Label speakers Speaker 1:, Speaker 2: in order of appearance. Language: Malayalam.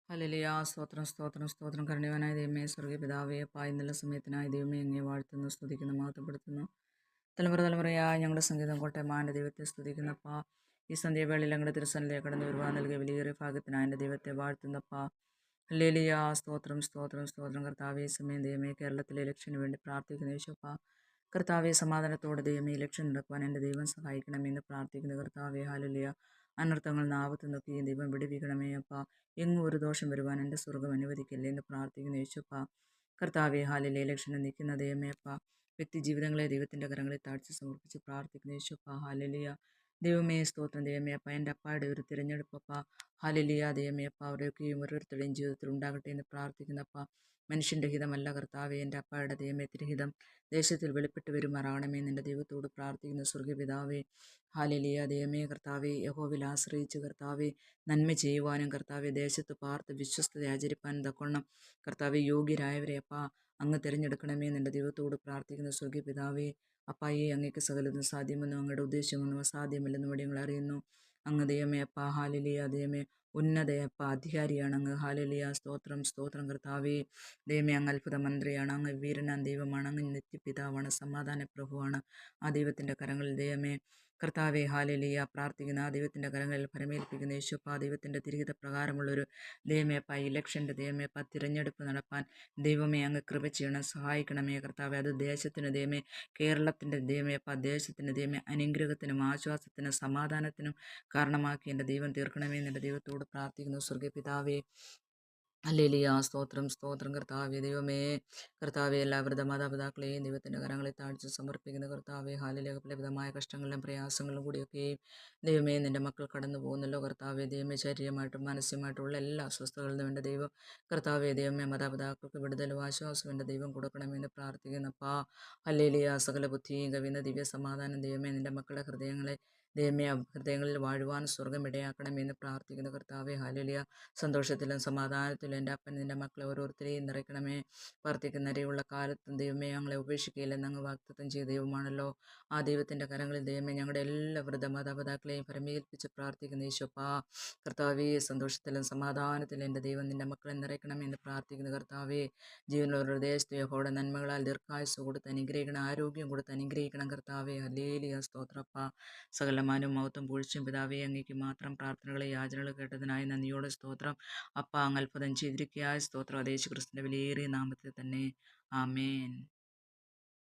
Speaker 1: ഹല്ലേലൂയ. സ്തോത്രം, സ്തോത്രം, സ്തോത്രം. കരുണവാനായ ദൈവമേ, സ്വർഗീയ പിതാവേ, അപ്പാ എന്നുള്ള സമയത്തിനായ ദൈവമേ അങ്ങേ വാഴ്ത്തുന്നു, സ്തുതിക്കുന്നു, മഹത്വപ്പെടുത്തുന്നു. തലമുറ തലമുറയായി ഞങ്ങളുടെ സംഗീതം കോട്ടയമാൻ്റെ ദൈവത്തെ സ്തുതിക്കുന്നപ്പാ. ഈ സന്ധ്യാവേളയിൽ ഞങ്ങളുടെ തിരുസന്നിധിയെ കടന്നു വരുവാൻ നൽകിയ വലിയേറിയ ഭാഗ്യത്തിനായ എൻ്റെ ദൈവത്തെ വാഴ്ത്തുന്നപ്പാ. ഹല്ലേലൂയ. സ്തോത്രം, സ്തോത്രം, സ്തോത്രം. കർത്താവേ, സമയം ദൈവമേ, കേരളത്തിലെ ഇലക്ഷന് വേണ്ടി പ്രാർത്ഥിക്കുന്ന യേശുപ്പാ. കർത്താവെ, സമാധാനത്തോടെ ദൈവമേ ഇലക്ഷൻ നടക്കുവാൻ എൻ്റെ ദൈവം സഹായിക്കണമെന്ന് പ്രാർത്ഥിക്കുന്ന കർത്താവെ. ഹല്ലേലൂയ. അനർത്ഥങ്ങൾ ആപത്ത് നോക്കുകയും ദൈവം വിടുവിക്കണമേ അപ്പ. എങ്ങും ഒരു ദോഷം വരുവാൻ എൻ്റെ സ്വർഗം അനുവദിക്കില്ല എന്ന് പ്രാർത്ഥിക്കുന്ന യേശുപ്പ. കർത്താവെ, ഹാലിലെ ഇലക്ഷനിൽ നിൽക്കുന്ന ദൈവമേ അപ്പ. വ്യക്തി ജീവിതങ്ങളെ ദൈവത്തിൻ്റെ കരങ്ങളിൽ താഴ്ച സമർപ്പിച്ച് പ്രാർത്ഥിക്കുന്ന യേശുപ്പ. ഹാലലിയ. ദൈവമേ, സ്തോത്രം ദൈവമേ അപ്പ. എൻ്റെ അപ്പായുടെ ഒരു തിരഞ്ഞെടുപ്പപ്പ. ഹാലലിയ ദൈവമേ അപ്പ. അവരൊക്കെയും ഓരോരുത്തരുടെയും ജീവിതത്തിൽ ഉണ്ടാകട്ടെ എന്ന് പ്രാർത്ഥിക്കുന്നപ്പ. മനുഷ്യൻ്റെ ഹിതമല്ല കർത്താവെ, എൻ്റെ അപ്പായുടെ ദൈവമേ തിരുഹിതം ദേശത്തിൽ വെളിപ്പെട്ട് വരുമാറാകണമേ നിൻ്റെ ദൈവത്തോട് പ്രാർത്ഥിക്കുന്ന സ്വർഗപിതാവേ. ഹാലലിയ ദൈവമേ കർത്താവെ, യഹോവയിൽ ആശ്രയിച്ച് കർത്താവെ നന്മ ചെയ്യുവാനും കർത്താവെ ദേശത്ത് പാർത്ത് വിശ്വസ്തത ആചരിപ്പാനും തക്കൊണ്ണം കർത്താവെ യോഗ്യരായവരെ അപ്പാ അങ്ങ് തിരഞ്ഞെടുക്കണമേ നിൻ്റെ ദൈവത്തോട് പ്രാർത്ഥിക്കുന്ന സ്വർഗപിതാവേ. അപ്പായെ, അങ്ങേക്ക് സകലതും സാധ്യമെന്നും അങ്ങയുടെ ഉദ്ദേശമൊന്നും അസാധ്യമല്ലെന്നും ഇവിടെ ഞങ്ങൾ അറിയുന്നു. അങ്ങ് ദൈവമേ അപ്പാ. ഹാലലിയ ദൈവമേ ഉന്നതയപ്പ അധികാരിയാണ് അങ്ങ്. ഹാലലിയ. സ്തോത്രം, സ്തോത്രം കർത്താവേ. ദൈവമേ അങ്ങ് അത്ഭുത മന്ത്രിയാണ്, അങ്ങ് വീരനാം ദൈവമാണ്, അങ്ങ് നിത്യപിതാവാണ്, സമാധാന പ്രഭുവാണ്. ആ ദൈവത്തിൻ്റെ കരങ്ങളിൽ ദൈവമേ കർത്താവെ, ഹാലലിയ പ്രാർത്ഥിക്കുന്ന ആ ദൈവത്തിൻ്റെ കരങ്ങളിൽ ഫലമേൽപ്പിക്കുന്ന യേശുപ്പ. ദൈവത്തിൻ്റെ തിരികെ പ്രകാരമുള്ളൊരു ദൈവമേപ്പ ഇലക്ഷൻ്റെ ദൈവമേപ്പ തിരഞ്ഞെടുപ്പ് നടപ്പാൻ ദൈവമേ അങ്ങ് കൃപ ചെയ്യണം, സഹായിക്കണമേ കർത്താവെ. അത് ദേശത്തിന് ദൈവമേ, കേരളത്തിൻ്റെ ദൈവമേപ്പ ദേശത്തിന് ദൈവമേ അനുഗ്രഹത്തിനും ആശ്വാസത്തിനും സമാധാനത്തിനും കാരണമാക്കി എൻ്റെ ദൈവം തീർക്കണമേ എൻ്റെ ദൈവത്തോട് പ്രാർത്ഥിക്കുന്നു സ്വർഗീയ പിതാവേ. ഹല്ലേലൂയ. സ്തോത്രം, സ്തോത്രം കർത്താവേ. ദൈവമേ കർത്താവെ, എല്ലാവരുടെ മാതാപിതാക്കളെയും ദൈവത്തിൻ്റെ കരങ്ങളിൽ താഴ്ച സമർപ്പിക്കുന്ന കർത്താവെ. ഹാലലിയ. പലവിധമായ കഷ്ടങ്ങളിലും പ്രയാസങ്ങളിലും കൂടിയൊക്കെയും ദൈവമേ നിൻ്റെ മക്കൾ കടന്നു പോകുന്നല്ലോ കർത്താവെ. ദൈവമേ ശാരീരികമായിട്ടും മാനസികമായിട്ടുള്ള എല്ലാ അസ്വസ്ഥകളിൽ നിന്നും എൻ്റെ ദൈവം കർത്താവെ ദൈവമേ മാതാപിതാക്കൾക്ക് വിടുതലും ആശ്വാസവും എൻ്റെ ദൈവം കൊടുക്കണമെന്ന് പ്രാർത്ഥിക്കുന്നപ്പാ. ഹല്ലേലൂയ. സകല ബുദ്ധിയും കവിയുന്ന ദിവ്യ സമാധാനം ദൈവമേ നിൻ്റെ മക്കളുടെ ഹൃദയങ്ങളെ ദൈവമേ ഹൃദയങ്ങളിൽ വാഴുവാൻ സ്വർഗം ഇടയാക്കണമെന്ന് പ്രാർത്ഥിക്കുന്ന കർത്താവെ. ഹല്ലേലൂയ. സന്തോഷത്തിലും സമാധാനത്തിലും എൻ്റെ അപ്പൻ നിൻ്റെ മക്കളെ ഓരോരുത്തരെയും നിറയ്ക്കണമേ. പ്രാർത്ഥിക്കുന്നവരെയുള്ള കാലത്തും ദൈവമേ ഞങ്ങളെ ഉപേക്ഷിക്കുകയില്ലെന്ന് അങ്ങ് വാഗ്ദത്തം ചെയ്ത ദൈവമാണല്ലോ. ആ ദൈവത്തിൻ്റെ കരങ്ങളിൽ ദൈവമേ ഞങ്ങളുടെ എല്ലാവരുടെ മാതാപിതാക്കളെയും പരമേൽപ്പിച്ച് പ്രാർത്ഥിക്കുന്ന യേശുപ്പാ. കർത്താവേ, സന്തോഷത്തിലും സമാധാനത്തിലും എൻ്റെ ദൈവം നിൻ്റെ മക്കളെ നിറയ്ക്കണമെന്ന് പ്രാർത്ഥിക്കുന്ന കർത്താവേ. ജീവനുള്ള ദേശത്ത് യഹോവയുടെ നന്മകളാൽ ദീർഘായുസ് കൊടുത്ത് അനുഗ്രഹിക്കണം, ആരോഗ്യം കൊടുത്ത് അനുഗ്രഹിക്കണം കർത്താവേ. ഹല്ലേലൂയ. സ്തോത്രപ്പ. സകലമാനും മഹത്വം പൂഴ്ചയും പിതാവേ അങ്ങേക്ക് മാത്രം. പ്രാർത്ഥനകളെ യാചനകൾ കേട്ടതിനായി നന്ദിയോടെ സ്തോത്രം അപ്പ. അങ്ങ് അത്ഭുതം ചെയ്തിരിക്കുകയായ സ്തോത്രം. യേശു ക്രിസ്തുവിൻ്റെ വിലയേറിയ നാമത്തിൽ തന്നെ. ആമേൻ.